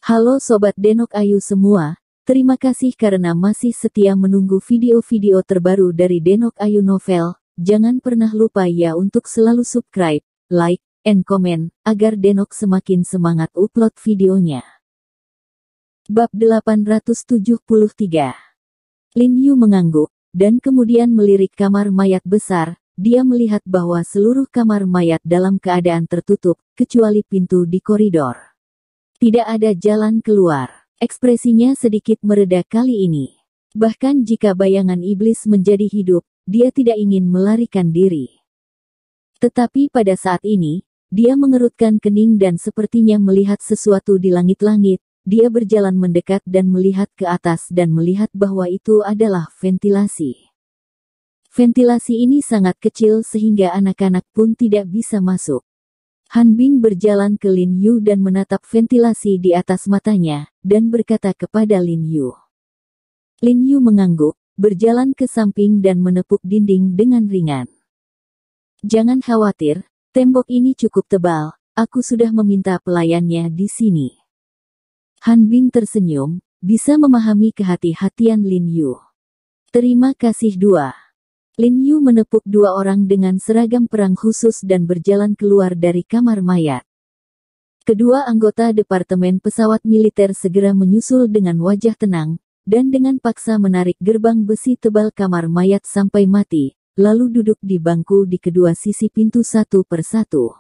Halo Sobat Denok Ayu semua, terima kasih karena masih setia menunggu video-video terbaru dari Denok Ayu Novel. Jangan pernah lupa ya untuk selalu subscribe, like, and comment, agar Denok semakin semangat upload videonya. Bab 873. Lin Yu mengangguk, dan kemudian melirik kamar mayat besar. Dia melihat bahwa seluruh kamar mayat dalam keadaan tertutup, kecuali pintu di koridor. Tidak ada jalan keluar. Ekspresinya sedikit mereda kali ini. Bahkan jika bayangan iblis menjadi hidup, dia tidak ingin melarikan diri. Tetapi pada saat ini, dia mengerutkan kening dan sepertinya melihat sesuatu di langit-langit. Dia berjalan mendekat dan melihat ke atas dan melihat bahwa itu adalah ventilasi. Ventilasi ini sangat kecil sehingga anak-anak pun tidak bisa masuk. Han Bing berjalan ke Lin Yu dan menatap ventilasi di atas matanya, dan berkata kepada Lin Yu. Lin Yu mengangguk, berjalan ke samping dan menepuk dinding dengan ringan. Jangan khawatir, tembok ini cukup tebal, aku sudah meminta pelayannya di sini. Han Bing tersenyum, bisa memahami kehati-hatian Lin Yu. Terima kasih dua. Lin Yu menepuk dua orang dengan seragam perang khusus dan berjalan keluar dari kamar mayat. Kedua anggota Departemen Pesawat Militer segera menyusul dengan wajah tenang, dan dengan paksa menarik gerbang besi tebal kamar mayat sampai mati, lalu duduk di bangku di kedua sisi pintu satu persatu.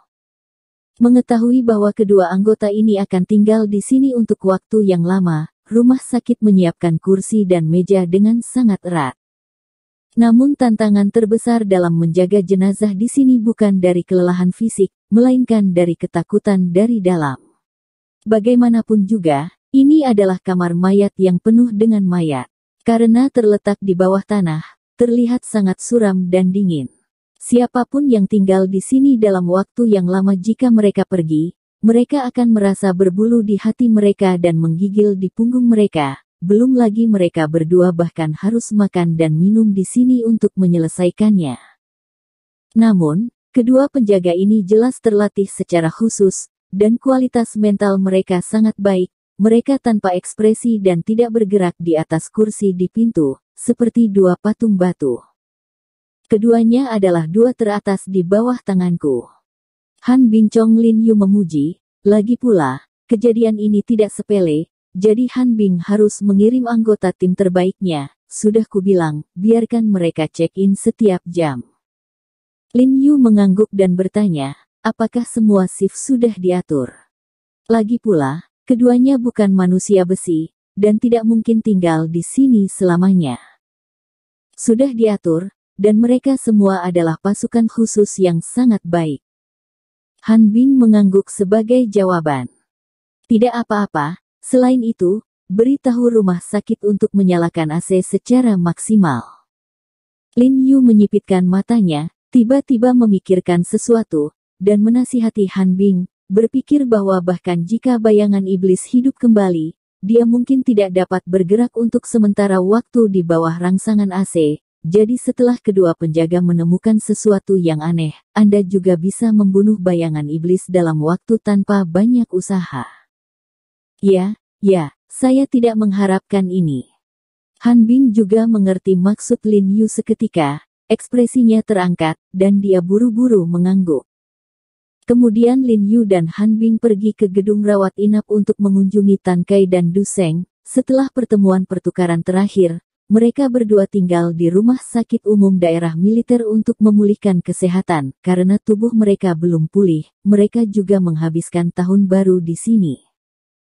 Mengetahui bahwa kedua anggota ini akan tinggal di sini untuk waktu yang lama, rumah sakit menyiapkan kursi dan meja dengan sangat erat. Namun tantangan terbesar dalam menjaga jenazah di sini bukan dari kelelahan fisik, melainkan dari ketakutan dari dalam. Bagaimanapun juga, ini adalah kamar mayat yang penuh dengan mayat. Karena terletak di bawah tanah, terlihat sangat suram dan dingin. Siapapun yang tinggal di sini dalam waktu yang lama jika mereka pergi, mereka akan merasa berbulu di hati mereka dan menggigil di punggung mereka. Belum lagi mereka berdua bahkan harus makan dan minum di sini untuk menyelesaikannya. Namun, kedua penjaga ini jelas terlatih secara khusus, dan kualitas mental mereka sangat baik. Mereka tanpa ekspresi dan tidak bergerak di atas kursi di pintu, seperti dua patung batu. Keduanya adalah dua teratas di bawah tanganku. Han Bincong Lin Yu memuji, lagi pula, kejadian ini tidak sepele. Jadi Han Bing harus mengirim anggota tim terbaiknya, sudah kubilang, biarkan mereka check-in setiap jam. Lin Yu mengangguk dan bertanya, apakah semua shift sudah diatur? Lagi pula, keduanya bukan manusia besi, dan tidak mungkin tinggal di sini selamanya. Sudah diatur, dan mereka semua adalah pasukan khusus yang sangat baik. Han Bing mengangguk sebagai jawaban. Tidak apa-apa. Selain itu, beritahu rumah sakit untuk menyalakan AC secara maksimal. Lin Yu menyipitkan matanya, tiba-tiba memikirkan sesuatu, dan menasihati Han Bing, berpikir bahwa bahkan jika bayangan iblis hidup kembali, dia mungkin tidak dapat bergerak untuk sementara waktu di bawah rangsangan AC. Jadi setelah kedua penjaga menemukan sesuatu yang aneh, Anda juga bisa membunuh bayangan iblis dalam waktu tanpa banyak usaha. Ya, saya tidak mengharapkan ini. Han Bing juga mengerti maksud Lin Yu seketika, ekspresinya terangkat, dan dia buru-buru mengangguk. Kemudian Lin Yu dan Han Bing pergi ke gedung rawat inap untuk mengunjungi Tan Kai dan Du Seng. Setelah pertemuan pertukaran terakhir, mereka berdua tinggal di rumah sakit umum daerah militer untuk memulihkan kesehatan, karena tubuh mereka belum pulih, mereka juga menghabiskan tahun baru di sini.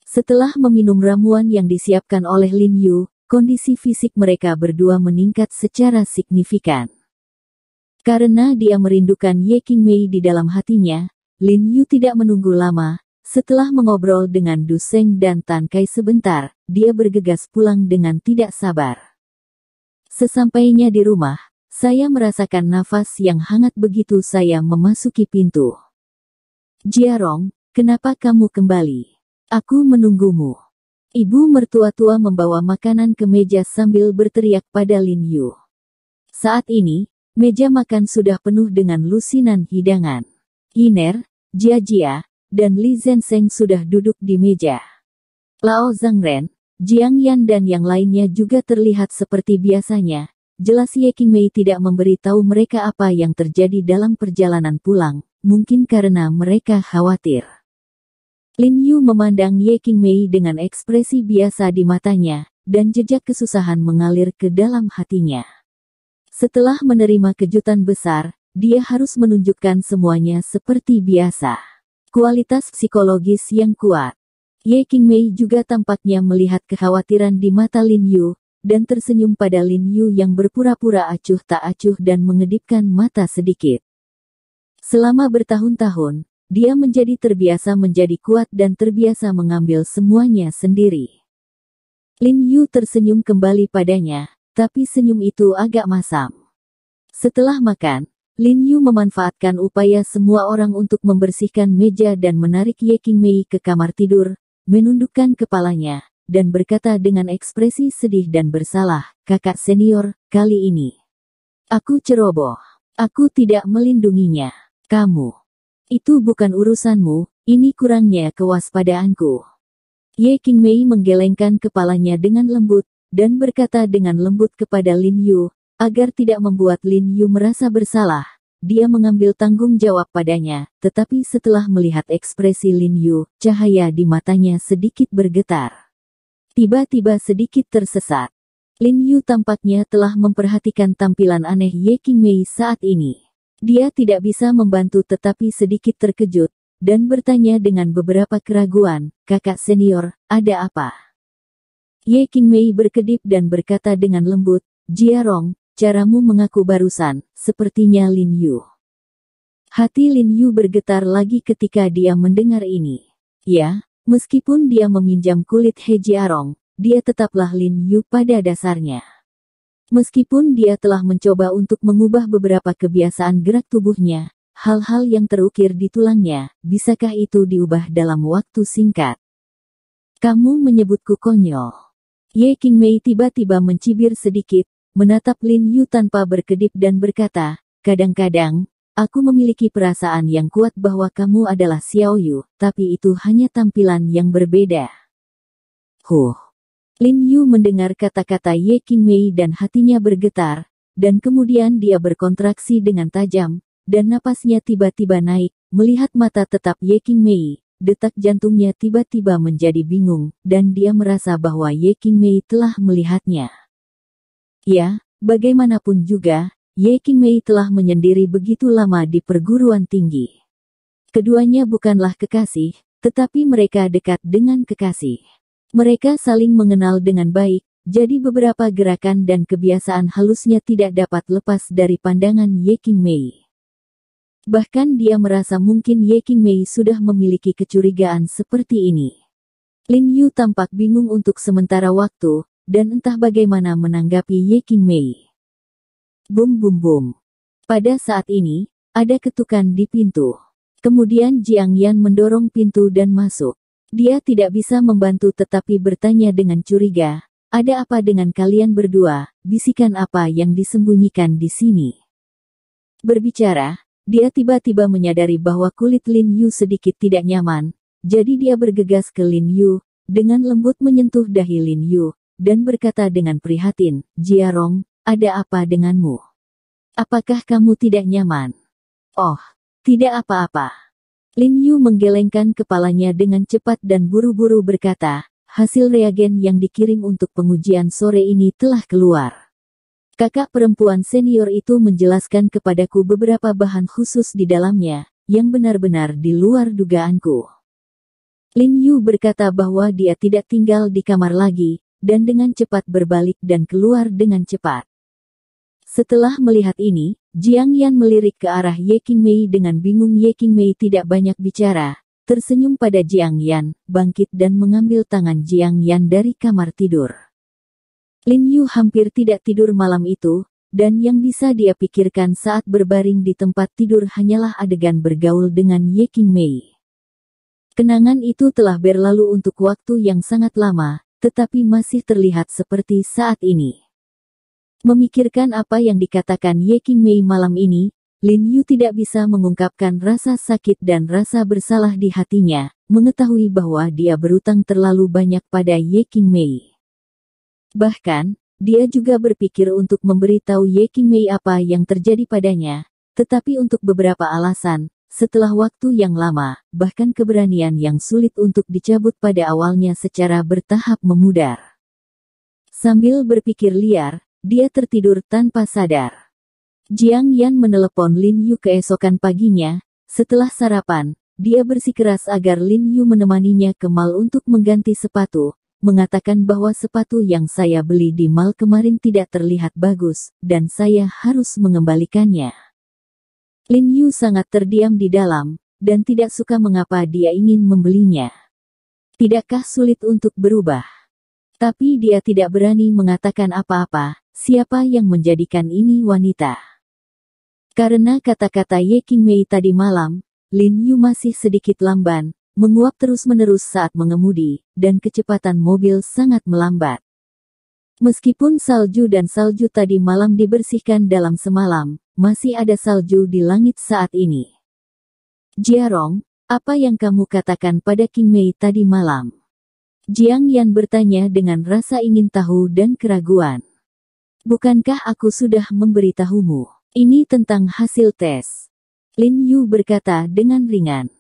Setelah meminum ramuan yang disiapkan oleh Lin Yu, kondisi fisik mereka berdua meningkat secara signifikan. Karena dia merindukan Ye Qingmei di dalam hatinya, Lin Yu tidak menunggu lama. Setelah mengobrol dengan Du Seng dan Tan Kai sebentar, dia bergegas pulang dengan tidak sabar. Sesampainya di rumah, saya merasakan nafas yang hangat begitu saya memasuki pintu. Jiarong, kenapa kamu kembali? Aku menunggumu. Ibu mertua tua membawa makanan ke meja sambil berteriak pada Lin Yu. Saat ini, meja makan sudah penuh dengan lusinan hidangan. Yiner, Jia Jia, dan Li Zenseng sudah duduk di meja. Lao Zhangren, Jiang Yan dan yang lainnya juga terlihat seperti biasanya. Jelas Ye Qingmei tidak memberitahu mereka apa yang terjadi dalam perjalanan pulang, mungkin karena mereka khawatir. Lin Yu memandang Ye Qingmei dengan ekspresi biasa di matanya, dan jejak kesusahan mengalir ke dalam hatinya. Setelah menerima kejutan besar, dia harus menunjukkan semuanya seperti biasa. Kualitas psikologis yang kuat. Ye Qingmei juga tampaknya melihat kekhawatiran di mata Lin Yu, dan tersenyum pada Lin Yu yang berpura-pura acuh tak acuh dan mengedipkan mata sedikit. Selama bertahun-tahun, dia menjadi terbiasa menjadi kuat dan terbiasa mengambil semuanya sendiri. Lin Yu tersenyum kembali padanya, tapi senyum itu agak masam. Setelah makan, Lin Yu memanfaatkan upaya semua orang untuk membersihkan meja dan menarik Ye Qingmei ke kamar tidur, menundukkan kepalanya, dan berkata dengan ekspresi sedih dan bersalah, "Kakak senior, kali ini aku ceroboh. Aku tidak melindunginya. Kamu. Itu bukan urusanmu, ini kurangnya kewaspadaanku." Ye Qingmei menggelengkan kepalanya dengan lembut, dan berkata dengan lembut kepada Lin Yu, agar tidak membuat Lin Yu merasa bersalah. Dia mengambil tanggung jawab padanya, tetapi setelah melihat ekspresi Lin Yu, cahaya di matanya sedikit bergetar. Tiba-tiba sedikit tersesat. Lin Yu tampaknya telah memperhatikan tampilan aneh Ye Qingmei saat ini. Dia tidak bisa membantu tetapi sedikit terkejut, dan bertanya dengan beberapa keraguan, "Kakak senior, ada apa?" Ye Qingmei berkedip dan berkata dengan lembut, "Jiarong, caramu mengaku barusan, sepertinya Lin Yu." Hati Lin Yu bergetar lagi ketika dia mendengar ini. Ya, meskipun dia meminjam kulit He Jiarong, dia tetaplah Lin Yu pada dasarnya. Meskipun dia telah mencoba untuk mengubah beberapa kebiasaan gerak tubuhnya, hal-hal yang terukir di tulangnya, bisakah itu diubah dalam waktu singkat? "Kamu menyebutku konyol." Ye Qingmei tiba-tiba mencibir sedikit, menatap Lin Yu tanpa berkedip dan berkata, "Kadang-kadang, aku memiliki perasaan yang kuat bahwa kamu adalah Xiao Yu, tapi itu hanya tampilan yang berbeda." Lin Yu mendengar kata-kata Ye Qingmei dan hatinya bergetar, dan kemudian dia berkontraksi dengan tajam, dan napasnya tiba-tiba naik, melihat mata tetap Ye Qingmei. Detak jantungnya tiba-tiba menjadi bingung, dan dia merasa bahwa Ye Qingmei telah melihatnya. Ya, bagaimanapun juga, Ye Qingmei telah menyendiri begitu lama di perguruan tinggi. Keduanya bukanlah kekasih, tetapi mereka dekat dengan kekasih. Mereka saling mengenal dengan baik, jadi beberapa gerakan dan kebiasaan halusnya tidak dapat lepas dari pandangan Ye Qingmei. Bahkan dia merasa mungkin Ye Qingmei sudah memiliki kecurigaan seperti ini. Lin Yu tampak bingung untuk sementara waktu, dan entah bagaimana menanggapi Ye Qingmei. Bum bum bum. Pada saat ini, ada ketukan di pintu. Kemudian Jiang Yan mendorong pintu dan masuk. Dia tidak bisa membantu tetapi bertanya dengan curiga, "Ada apa dengan kalian berdua? Bisikan apa yang disembunyikan di sini?" Berbicara, dia tiba-tiba menyadari bahwa kulit Lin Yu sedikit tidak nyaman, jadi dia bergegas ke Lin Yu, dengan lembut menyentuh dahi Lin Yu, dan berkata dengan prihatin, "Jiarong, ada apa denganmu? Apakah kamu tidak nyaman?" "Oh, tidak apa-apa." Lin Yu menggelengkan kepalanya dengan cepat dan buru-buru berkata, "Hasil reagen yang dikirim untuk pengujian sore ini telah keluar. Kakak perempuan senior itu menjelaskan kepadaku beberapa bahan khusus di dalamnya, yang benar-benar di luar dugaanku." Lin Yu berkata bahwa dia tidak tinggal di kamar lagi, dan dengan cepat berbalik dan keluar dengan cepat. Setelah melihat ini, Jiang Yan melirik ke arah Ye Qingmei dengan bingung. Ye Qingmei tidak banyak bicara, tersenyum pada Jiang Yan, bangkit dan mengambil tangan Jiang Yan dari kamar tidur. Lin Yu hampir tidak tidur malam itu, dan yang bisa dia pikirkan saat berbaring di tempat tidur hanyalah adegan bergaul dengan Ye Qingmei. Kenangan itu telah berlalu untuk waktu yang sangat lama, tetapi masih terlihat seperti saat ini. Memikirkan apa yang dikatakan Ye Qingmei malam ini, Lin Yu tidak bisa mengungkapkan rasa sakit dan rasa bersalah di hatinya, mengetahui bahwa dia berutang terlalu banyak pada Ye Qingmei. Bahkan, dia juga berpikir untuk memberitahu Ye Qingmei apa yang terjadi padanya, tetapi untuk beberapa alasan, setelah waktu yang lama, bahkan keberanian yang sulit untuk dicabut pada awalnya secara bertahap memudar. Sambil berpikir liar, dia tertidur tanpa sadar. Jiang Yan menelepon Lin Yu keesokan paginya. Setelah sarapan, dia bersikeras agar Lin Yu menemaninya ke mall untuk mengganti sepatu, mengatakan bahwa sepatu yang saya beli di mall kemarin tidak terlihat bagus, dan saya harus mengembalikannya. Lin Yu sangat terdiam di dalam, dan tidak suka mengapa dia ingin membelinya. Tidakkah sulit untuk berubah? Tapi dia tidak berani mengatakan apa-apa, siapa yang menjadikan ini wanita. Karena kata-kata Ye Qingmei tadi malam, Lin Yu masih sedikit lamban, menguap terus-menerus saat mengemudi, dan kecepatan mobil sangat melambat. Meskipun salju dan salju tadi malam dibersihkan dalam semalam, masih ada salju di langit saat ini. Jiarong, apa yang kamu katakan pada Qingmei tadi malam? Jiang Yan bertanya dengan rasa ingin tahu dan keraguan. Bukankah aku sudah memberitahumu? Ini tentang hasil tes. Lin Yu berkata dengan ringan.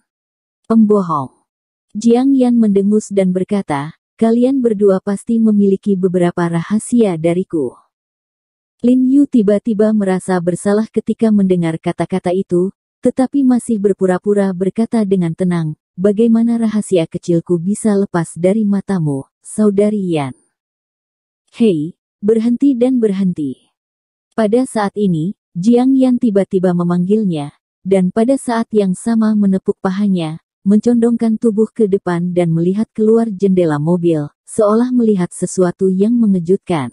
Pembohong. Jiang Yan mendengus dan berkata, kalian berdua pasti memiliki beberapa rahasia dariku. Lin Yu tiba-tiba merasa bersalah ketika mendengar kata-kata itu, tetapi masih berpura-pura berkata dengan tenang, bagaimana rahasia kecilku bisa lepas dari matamu, saudari Yan? Hei, berhenti dan berhenti. Pada saat ini, Jiang Yan tiba-tiba memanggilnya, dan pada saat yang sama menepuk pahanya, mencondongkan tubuh ke depan dan melihat keluar jendela mobil, seolah melihat sesuatu yang mengejutkan.